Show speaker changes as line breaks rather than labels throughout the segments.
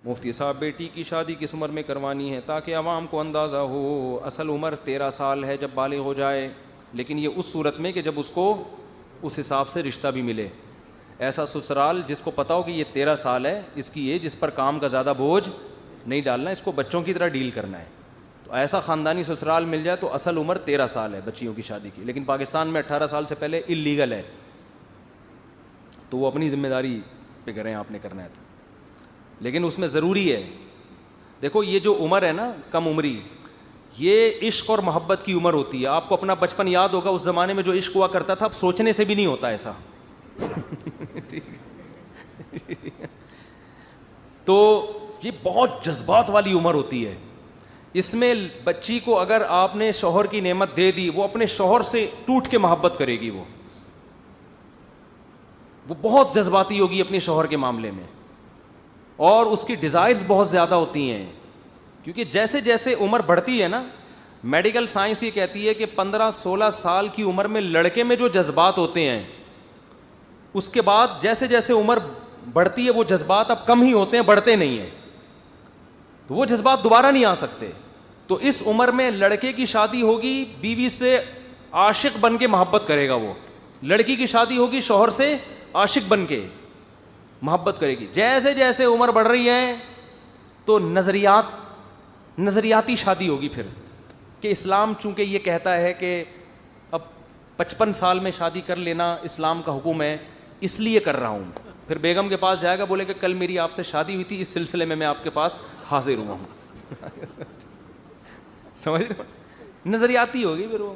مفتی صاحب بیٹی کی شادی کس عمر میں کروانی ہے تاکہ عوام کو اندازہ ہو؟ اصل عمر 13 سال ہے جب بالغ ہو جائے، لیکن یہ اس صورت میں کہ جب اس کو اس حساب سے رشتہ بھی ملے. ایسا سسرال جس کو پتہ ہو کہ یہ 13 سال ہے، اس کی ایج، اس پر کام کا زیادہ بوجھ نہیں ڈالنا، اس کو بچوں کی طرح ڈیل کرنا ہے. تو ایسا خاندانی سسرال مل جائے تو اصل عمر 13 سال ہے بچیوں کی شادی کی. لیکن پاکستان میں 18 سال سے پہلے اللیگل ہے، تو وہ اپنی ذمہ داری پہ کریں، آپ نے کرنا ہے تو. لیکن اس میں ضروری ہے، دیکھو یہ جو عمر ہے نا کم عمری، یہ عشق اور محبت کی عمر ہوتی ہے. آپ کو اپنا بچپن یاد ہوگا، اس زمانے میں جو عشق ہوا کرتا تھا اب سوچنے سے بھی نہیں ہوتا ایسا. تو یہ بہت جذبات والی عمر ہوتی ہے. اس میں بچی کو اگر آپ نے شوہر کی نعمت دے دی، وہ اپنے شوہر سے ٹوٹ کے محبت کرے گی. وہ بہت جذباتی ہوگی اپنے شوہر کے معاملے میں، اور اس کی ڈیزائرز بہت زیادہ ہوتی ہیں. کیونکہ جیسے جیسے عمر بڑھتی ہے نا، میڈیکل سائنس یہ کہتی ہے کہ 15-16 سال کی عمر میں لڑکے میں جو جذبات ہوتے ہیں، اس کے بعد جیسے جیسے عمر بڑھتی ہے وہ جذبات اب کم ہی ہوتے ہیں، بڑھتے نہیں ہیں. تو وہ جذبات دوبارہ نہیں آ سکتے. تو اس عمر میں لڑکے کی شادی ہوگی، بیوی سے عاشق بن کے محبت کرے گا. وہ لڑکی کی شادی ہوگی، شوہر سے عاشق بن کے محبت کرے گی. جیسے جیسے عمر بڑھ رہی ہے تو نظریاتی شادی ہوگی پھر، کہ اسلام چونکہ یہ کہتا ہے کہ اب 55 سال میں شادی کر لینا اسلام کا حکم ہے، اس لیے کر رہا ہوں. پھر بیگم کے پاس جائے گا، بولے کہ کل میری آپ سے شادی ہوئی تھی، اس سلسلے میں آپ کے پاس حاضر ہوا ہوں. سمجھ رہے ہو؟ نظریاتی ہوگی پھر وہ،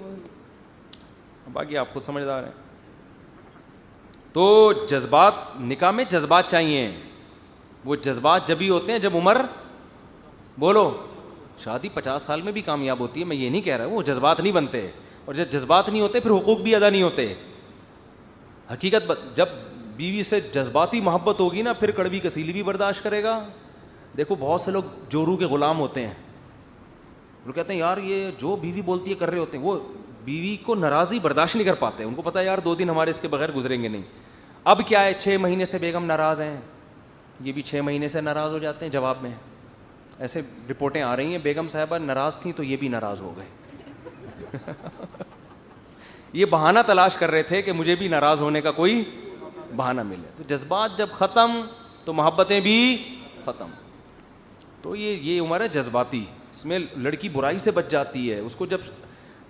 باقی آپ خود سمجھدار ہیں. تو جذبات، نکاح میں جذبات چاہیے. وہ جذبات جب ہی ہوتے ہیں جب عمر، بولو، شادی 50 سال میں بھی کامیاب ہوتی ہے، میں یہ نہیں کہہ رہا ہوں، وہ جذبات نہیں بنتے. اور جب جذبات نہیں ہوتے پھر حقوق بھی ادا نہیں ہوتے. حقیقت جب بیوی سے جذباتی محبت ہوگی نا، پھر کڑوی کسیلی بھی برداشت کرے گا. دیکھو بہت سے لوگ جورو کے غلام ہوتے ہیں، وہ کہتے ہیں یار یہ جو بیوی بولتی ہے کر رہے ہوتے ہیں. وہ بیوی کو ناراضی برداشت نہیں کر پاتے، ان کو پتہ ہے یار 2 دن ہمارے اس کے بغیر گزریں گے نہیں. اب کیا ہے، 6 مہینے سے بیگم ناراض ہیں، یہ بھی 6 مہینے سے ناراض ہو جاتے ہیں. جواب میں ایسے رپورٹیں آ رہی ہیں، بیگم صاحبہ ناراض تھیں تو یہ بھی ناراض ہو گئے. یہ بہانہ تلاش کر رہے تھے کہ مجھے بھی ناراض ہونے کا کوئی بہانہ ملے. تو جذبات جب ختم تو محبتیں بھی ختم. تو یہ عمر ہے جذباتی، اس میں لڑکی برائی سے بچ جاتی ہے. اس کو جب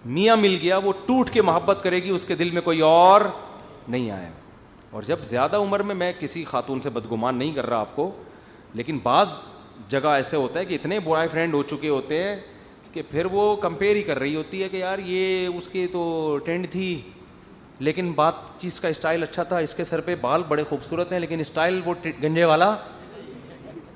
میاں مل گیا وہ ٹوٹ کے محبت کرے گی، اس کے دل میں کوئی اور نہیں آئے. اور جب زیادہ عمر میں کسی خاتون سے بدگمان نہیں کر رہا آپ کو، لیکن بعض جگہ ایسے ہوتا ہے کہ اتنے بوائے فرینڈ ہو چکے ہوتے ہیں کہ پھر وہ کمپیئر ہی کر رہی ہوتی ہے کہ یار یہ اس کی تو ٹرینڈ تھی لیکن بات چیز کا اسٹائل اچھا تھا، اس کے سر پہ بال بڑے خوبصورت ہیں لیکن اسٹائل وہ گنجے والا.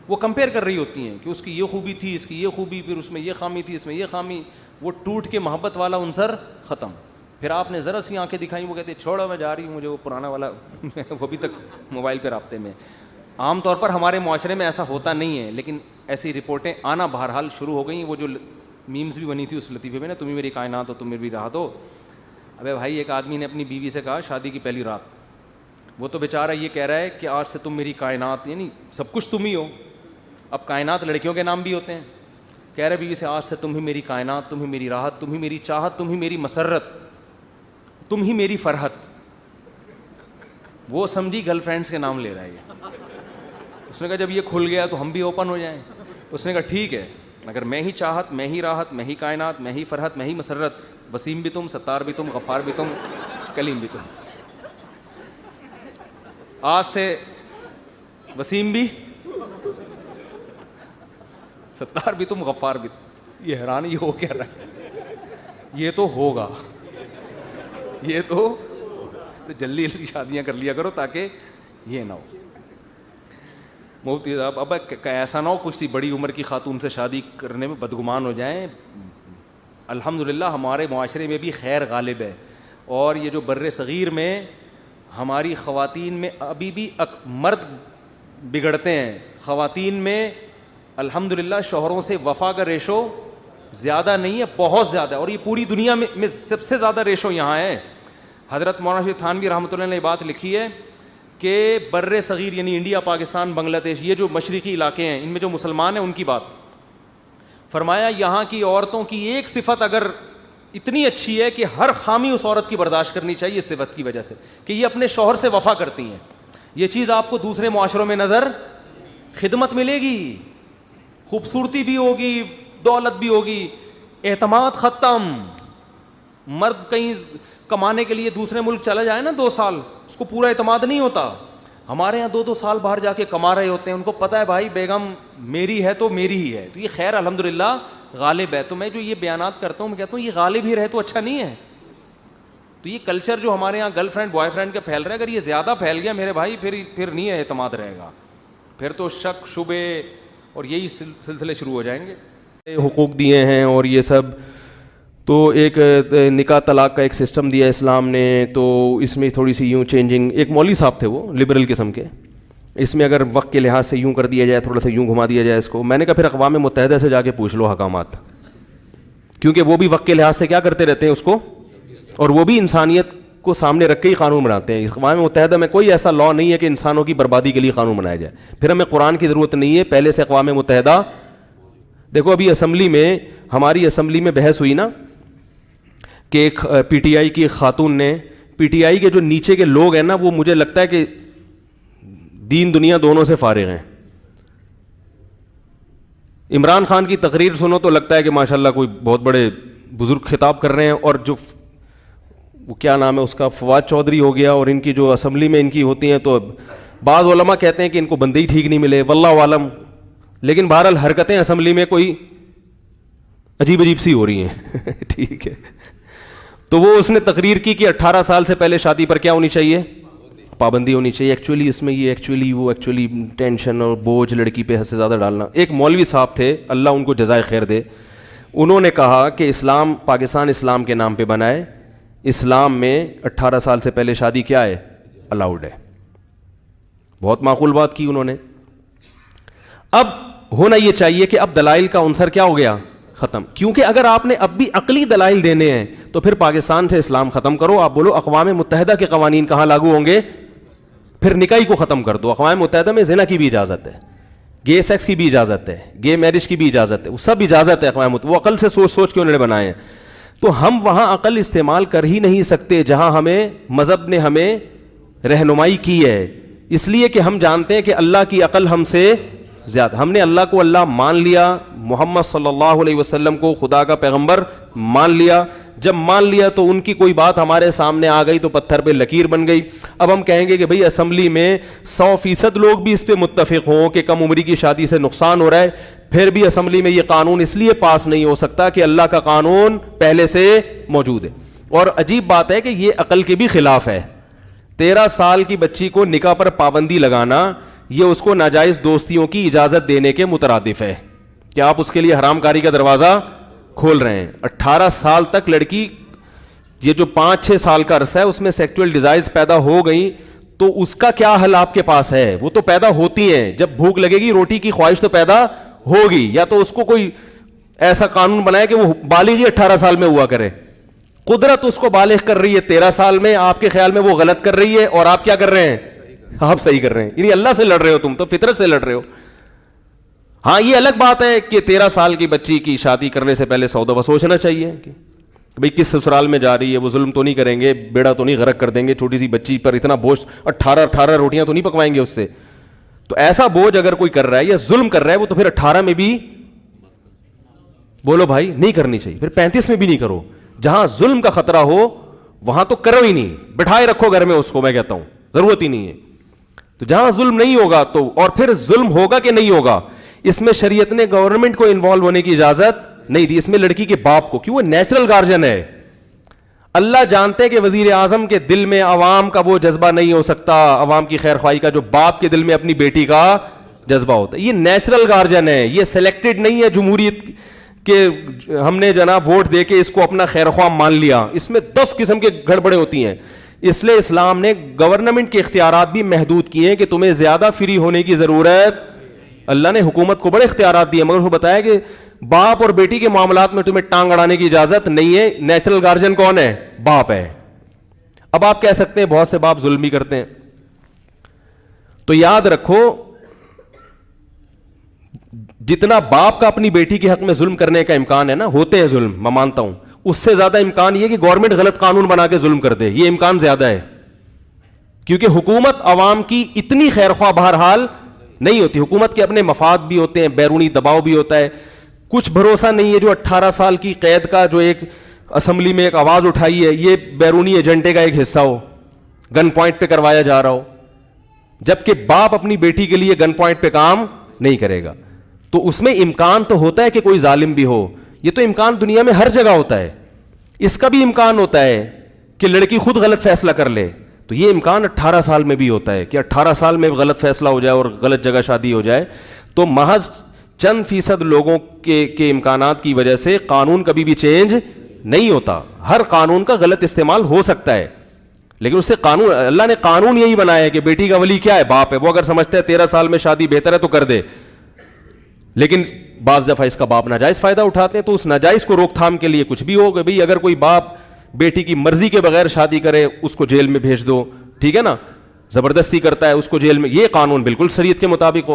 وہ کمپیئر کر رہی ہوتی ہیں کہ اس کی یہ خوبی تھی، اس کی یہ خوبی، پھر اس میں یہ خامی تھی، اس میں یہ خامی. وہ ٹوٹ کے محبت والا عنصر ختم. پھر آپ نے ذرا سی آنکھیں دکھائیں، وہ کہتے ہیں چھوڑو میں جا رہی ہوں، مجھے وہ پرانا والا وہ ابھی تک موبائل پہ رابطے میں. عام طور پر ہمارے معاشرے میں ایسا ہوتا نہیں ہے، لیکن ایسی رپورٹیں آنا بہرحال شروع ہو گئی. وہ جو میمز بھی بنی تھی اس لطیفے میں نا، تم ہی میری کائنات ہو، تم میری راحت ہو. ابے بھائی ایک آدمی نے اپنی بیوی سے کہا شادی کی پہلی رات، وہ تو بیچارہ یہ کہہ رہا ہے کہ آج سے تم میری کائنات، یعنی سب کچھ تم ہی ہو. اب کائنات لڑکیوں کے نام بھی ہوتے ہیں. کہہ رہے بیوی سے آج سے تم ہی میری کائنات، تم ہی میری راحت، تم ہی میری چاہت، تم ہی میری مسرت، تم ہی میری فرحت. وہ سمجھی گرل فرینڈس کے نام لے رہا ہے یہ. اس نے کہا جب یہ کھل گیا تو ہم بھی اوپن ہو جائیں. اس نے کہا ٹھیک ہے، اگر میں ہی چاہت، میں ہی راحت، میں ہی کائنات، میں ہی فرحت، میں ہی مسرت، وسیم بھی تم، ستار بھی تم، غفار بھی تم، کلیم بھی تم. آج سے وسیم بھی، ستار بھی تم، غفار بھی تم. یہ حیران یہ ہو کیا رہا ہے؟ یہ تو ہوگا، یہ تو جلدی جلدی شادیاں کر لیا کرو تاکہ یہ نہ ہو. مفتی صاحب اب ایسا نہ ہو کسی بڑی عمر کی خاتون سے شادی کرنے میں بدگمان ہو جائیں. الحمدللہ ہمارے معاشرے میں بھی خیر غالب ہے، اور یہ جو بر صغیر میں ہماری خواتین میں ابھی بھی مرد بگڑتے ہیں. خواتین میں الحمدللہ شوہروں سے وفا کا ریشو زیادہ نہیں ہے، بہت زیادہ ہے، اور یہ پوری دنیا میں سب سے زیادہ ریشو یہاں ہے. حضرت مولانا شریف تھانوی رحمۃ اللہ نے یہ بات لکھی ہے کہ بر صغیر یعنی انڈیا، پاکستان، بنگلہ دیش، یہ جو مشرقی علاقے ہیں ان میں جو مسلمان ہیں ان کی بات فرمایا، یہاں کی عورتوں کی ایک صفت اگر اتنی اچھی ہے کہ ہر خامی اس عورت کی برداشت کرنی چاہیے اس صفت کی وجہ سے کہ یہ اپنے شوہر سے وفا کرتی ہیں. یہ چیز آپ کو دوسرے معاشروں میں نظر خدمت ملے گی، خوبصورتی بھی ہوگی، دولت بھی ہوگی، اعتماد ختم. مرد کہیں کمانے کے لیے دوسرے ملک چلا جائے نا 2 سال، اس کو پورا اعتماد نہیں ہوتا. ہمارے یہاں 2 سال باہر جا کے کما رہے ہوتے ہیں، ان کو پتہ ہے بھائی بیگم میری ہے تو میری ہی ہے. تو یہ خیر الحمدللہ غالب ہے. تو میں جو یہ بیانات کرتا ہوں میں کہتا ہوں یہ غالب ہی رہے تو اچھا نہیں ہے. تو یہ کلچر جو ہمارے یہاں گرل فرینڈ بوائے فرینڈ کا پھیل رہا ہے، اگر یہ زیادہ پھیل گیا میرے بھائی پھر نہیں اعتماد رہے گا، پھر تو شک شبے اور یہی سلسلے شروع ہو جائیں گے. حقوق دیے ہیں اور یہ سب، تو ایک نکاح طلاق کا ایک سسٹم دیا اسلام نے. تو اس میں تھوڑی سی یوں چینجنگ، ایک مولوی صاحب تھے وہ لبرل قسم کے، اس میں اگر وقت کے لحاظ سے یوں کر دیا جائے، تھوڑا سا یوں گھما دیا جائے اس کو. میں نے کہا پھر اقوام متحدہ سے جا کے پوچھ لو حکامات، کیونکہ وہ بھی وقت کے لحاظ سے کیا کرتے رہتے ہیں اس کو، اور وہ بھی انسانیت کو سامنے رکھ کے ہی قانون بناتے ہیں. اقوام متحدہ میں کوئی ایسا لا نہیں ہے کہ انسانوں کی بربادی کے لیے قانون بنایا جائے. پھر ہمیں قرآن کی ضرورت نہیں ہے، پہلے سے اقوام متحدہ. دیکھو ابھی اسمبلی میں، ہماری اسمبلی میں بحث ہوئی نا کہ ایک پی ٹی آئی کی خاتون نے، پی ٹی آئی کے جو نیچے کے لوگ ہیں نا وہ مجھے لگتا ہے کہ دین دنیا دونوں سے فارغ ہیں. عمران خان کی تقریر سنو تو لگتا ہے کہ ماشاءاللہ کوئی بہت بڑے بزرگ خطاب کر رہے ہیں، اور جو وہ کیا نام ہے اس کا، فواد چودھری ہو گیا، اور ان کی جو اسمبلی میں ان کی ہوتی ہیں، تو بعض علماء کہتے ہیں کہ ان کو بندے ہی ٹھیک نہیں ملے، واللہ عالم. لیکن بہرحال حرکتیں اسمبلی میں کوئی عجیب عجیب سی ہو رہی ہیں. ٹھیک ہے، تو وہ اس نے تقریر کی کہ 18 سال سے پہلے شادی پر کیا ہونی چاہیے، پابندی ہونی چاہیے. ایکچولی اس میں یہ ایکچولی ٹینشن اور بوجھ لڑکی پہ حد سے زیادہ ڈالنا. ایک مولوی صاحب تھے، اللہ ان کو جزائے خیر دے، انہوں نے کہا کہ اسلام، پاکستان اسلام کے نام پہ بنا ہے، اسلام میں 18 سال سے پہلے شادی کیا ہے، الاؤڈ ہے. بہت معقول بات کی انہوں نے. اب ہونا یہ چاہیے کہ اب دلائل کا عنصر کیا ہو گیا، ختم. کیونکہ اگر آپ نے اب بھی عقلی دلائل دینے ہیں تو پھر پاکستان سے اسلام ختم کرو. آپ بولو اقوام متحدہ کے قوانین کہاں لاگو ہوں گے، پھر نکاح کو ختم کر دو. اقوام متحدہ میں زنا کی بھی اجازت ہے، گے سیکس کی بھی اجازت ہے، گے میرج کی بھی اجازت ہے، وہ سب اجازت ہے اقوام متحدہ. وہ عقل سے سوچ کے انہوں نے بنائے ہیں. تو ہم وہاں عقل استعمال کر ہی نہیں سکتے جہاں ہمیں مذہب نے ہمیں رہنمائی کی ہے، اس لیے کہ ہم جانتے ہیں کہ اللہ کی عقل ہم سے زیادہ. ہم نے اللہ کو اللہ مان لیا، محمد صلی اللہ علیہ وسلم کو خدا کا پیغمبر مان لیا. جب مان لیا تو ان کی کوئی بات ہمارے سامنے آ گئی تو پتھر پہ لکیر بن گئی. اب ہم کہیں گے کہ بھئی اسمبلی میں 100% لوگ بھی اس پہ متفق ہوں کہ کم عمری کی شادی سے نقصان ہو رہا ہے، پھر بھی اسمبلی میں یہ قانون اس لیے پاس نہیں ہو سکتا کہ اللہ کا قانون پہلے سے موجود ہے. اور عجیب بات ہے کہ یہ عقل کے بھی خلاف ہے. 13 سال کی بچی کو نکاح پر پابندی لگانا یہ اس کو ناجائز دوستیوں کی اجازت دینے کے مترادف ہے کہ آپ اس کے لیے حرام کاری کا دروازہ کھول رہے ہیں. 18 سال تک لڑکی، یہ جو 5-6 سال کا عرصہ ہے اس میں سیکچول ڈیزائرز پیدا ہو گئیں تو اس کا کیا حل آپ کے پاس ہے؟ وہ تو پیدا ہوتی ہیں، جب بھوک لگے گی روٹی کی خواہش تو پیدا ہوگی. یا تو اس کو کوئی ایسا قانون بنائے کہ وہ بالغ ہی 18 سال میں ہوا کرے. قدرت اس کو بالغ کر رہی ہے 13 سال میں، آپ کے خیال میں وہ غلط کر رہی ہے اور آپ کیا کر رہے ہیں، آپ صحیح کر رہے ہیں. یعنی اللہ سے لڑ رہے ہو، تم تو فطرت سے لڑ رہے ہو. ہاں یہ الگ بات ہے کہ 13 سال کی بچی کی شادی کرنے سے پہلے 100 دفعہ سوچنا چاہیے کہ بھئی کس سسرال میں جا رہی ہے، وہ ظلم تو نہیں کریں گے، بیڑا تو نہیں غرق کر دیں گے، چھوٹی سی بچی پر اتنا بوجھ، 18 روٹیاں تو نہیں پکوائیں گے اس سے. تو ایسا بوجھ اگر کوئی کر رہا ہے یا ظلم کر رہا ہے وہ تو پھر 18 میں بھی بولو بھائی نہیں کرنی چاہیے، پھر 35 میں بھی نہیں کرو. جہاں ظلم کا خطرہ ہو وہاں تو کرو ہی نہیں، بٹھائے رکھو گھر میں اس کو، میں کہتا ہوں ضرورت ہی نہیں ہے. تو جہاں ظلم نہیں ہوگا تو، اور پھر ظلم ہوگا کہ نہیں ہوگا اس میں شریعت نے گورنمنٹ کو انوالو ہونے کی اجازت نہیں دی، اس میں لڑکی کے باپ کو، کیوں، وہ نیچرل گارجن ہے. اللہ جانتے کہ وزیر اعظم کے دل میں عوام کا وہ جذبہ نہیں ہو سکتا، عوام کی خیر خواہی کا، جو باپ کے دل میں اپنی بیٹی کا جذبہ ہوتا ہے. یہ نیچرل گارجن ہے، یہ سلیکٹڈ نہیں ہے جمہوریت کہ ہم نے جناب ووٹ دے کے اس کو اپنا خیر خواہ مان لیا. اس میں 10 قسم کے گڑبڑیں ہوتی ہیں. اس لیے اسلام نے گورنمنٹ کے اختیارات بھی محدود کیے ہیں کہ تمہیں زیادہ فری ہونے کی ضرورت. اللہ نے حکومت کو بڑے اختیارات دیے مگر وہ بتایا کہ باپ اور بیٹی کے معاملات میں تمہیں ٹانگ اڑانے کی اجازت نہیں ہے. نیچرل گارجن کون ہے؟ باپ ہے. اب آپ کہہ سکتے ہیں بہت سے باپ ظلم بھی کرتے ہیں.
تو یاد رکھو جتنا باپ کا اپنی بیٹی کے حق میں ظلم کرنے کا امکان ہے نا, ہوتے ہیں ظلم میں مانتا ہوں, اس سے زیادہ امکان یہ کہ گورنمنٹ غلط قانون بنا کے ظلم کر دے, یہ امکان زیادہ ہے. کیونکہ حکومت عوام کی اتنی خیر خواہ بہرحال نہیں ہوتی, حکومت کے اپنے مفاد بھی ہوتے ہیں, بیرونی دباؤ بھی ہوتا ہے. کچھ بھروسہ نہیں ہے جو 18 سال کی قید کا جو ایک اسمبلی میں ایک آواز اٹھائی ہے یہ بیرونی ایجنڈے کا ایک حصہ ہو, گن پوائنٹ پہ کروایا جا رہا ہو, جبکہ باپ اپنی بیٹی کے لیے گن پوائنٹ پہ کام نہیں کرے گا. تو اس میں امکان تو ہوتا ہے کہ کوئی ظالم بھی ہو, یہ تو امکان دنیا میں ہر جگہ ہوتا ہے. اس کا بھی امکان ہوتا ہے کہ لڑکی خود غلط فیصلہ کر لے, تو یہ امکان 18 سال میں بھی ہوتا ہے کہ 18 سال میں غلط فیصلہ ہو جائے اور غلط جگہ شادی ہو جائے. تو محض چند فیصد لوگوں کے امکانات کی وجہ سے قانون کبھی بھی چینج نہیں ہوتا. ہر قانون کا غلط استعمال ہو سکتا ہے, لیکن اس سے قانون, اللہ نے قانون یہی بنایا ہے کہ بیٹی کا ولی کیا ہے, باپ ہے. وہ اگر سمجھتا ہے 13 سال میں شادی بہتر ہے تو کر دے, لیکن بعض دفعہ اس کا باپ ناجائز فائدہ اٹھاتے ہیں, تو اس ناجائز کو روک تھام کے لیے کچھ بھی ہوگا. بھئی اگر کوئی باپ بیٹی کی مرضی کے بغیر شادی کرے اس کو جیل میں بھیج دو, ٹھیک ہے نا, زبردستی کرتا ہے اس کو جیل میں, یہ قانون بالکل شریعت کے مطابق ہوگا.